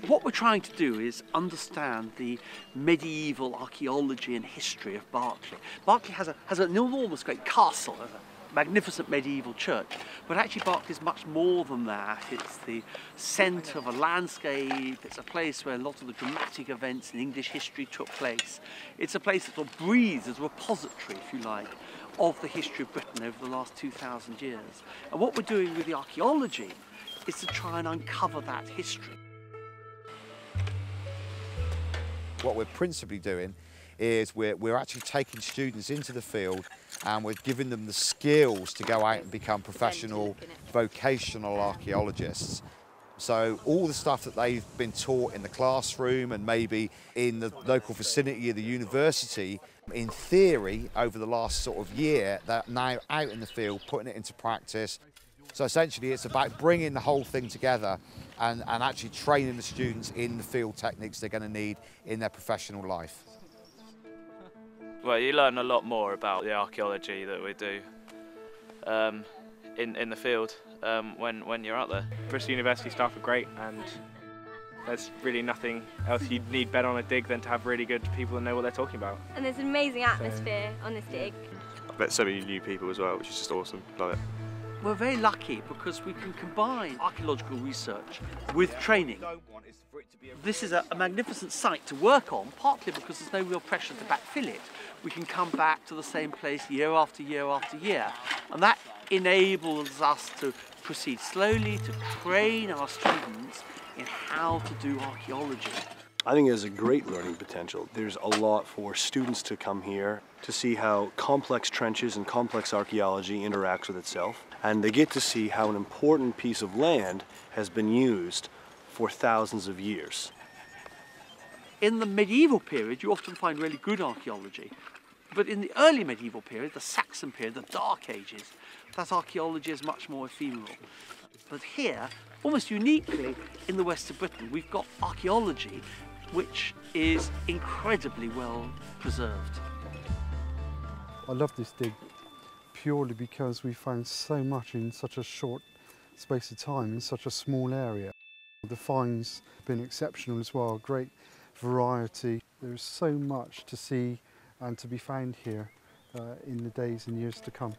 What we're trying to do is understand the medieval archaeology and history of Berkeley. Berkeley has an enormous great castle, a magnificent medieval church, but actually Berkeley is much more than that. It's the centre of a landscape, it's a place where a lot of the dramatic events in English history took place. It's a place that sort of breathes as a repository, if you like, of the history of Britain over the last 2,000 years. And what we're doing with the archaeology is to try and uncover that history. What we're principally doing is we're actually taking students into the field and we're giving them the skills to go out and become professional vocational archaeologists. So all the stuff that they've been taught in the classroom and maybe in the local vicinity of the university, in theory, over the last sort of year, they're now out in the field, putting it into practice. So essentially it's about bringing the whole thing together and actually training the students in the field techniques they're going to need in their professional life. Well, you learn a lot more about the archaeology that we do in the field when you're out there. Bristol University staff are great, and there's really nothing else you'd need better on a dig than to have really good people that know what they're talking about. And there's an amazing atmosphere on this dig. I've met so many new people as well, which is just awesome. Love it. We're very lucky because we can combine archaeological research with training. This is a magnificent site to work on, partly because there's no real pressure to backfill it. We can come back to the same place year after year after year, and that enables us to proceed slowly, to train our students in how to do archaeology. I think it has a great learning potential. There's a lot for students to come here to see how complex trenches and complex archaeology interacts with itself, and they get to see how an important piece of land has been used for thousands of years. In the medieval period, you often find really good archaeology, but in the early medieval period, the Saxon period, the Dark Ages, that archaeology is much more ephemeral. But here, almost uniquely in the west of Britain, we've got archaeology which is incredibly well preserved. I love this dig purely because we found so much in such a short space of time, in such a small area. The finds have been exceptional as well, great variety. There's so much to see and to be found here in the days and years to come.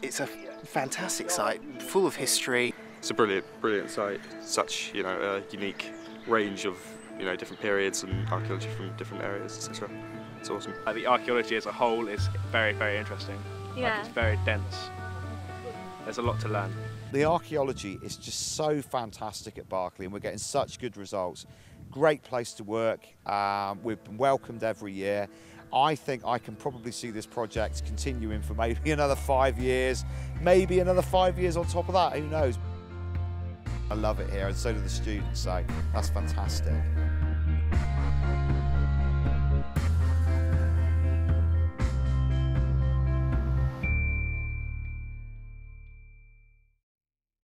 It's a fantastic site, full of history. It's a brilliant site. Such, a unique range of, different periods and archaeology from different areas, etc. It's awesome. The archaeology as a whole is very, very interesting. Yeah. It's very dense. There's a lot to learn. The archaeology is just so fantastic at Berkeley and we're getting such good results. Great place to work. We've been welcomed every year. I think I can probably see this project continuing for maybe another 5 years, maybe another 5 years on top of that, who knows. I love it here and so do the students, so that's fantastic.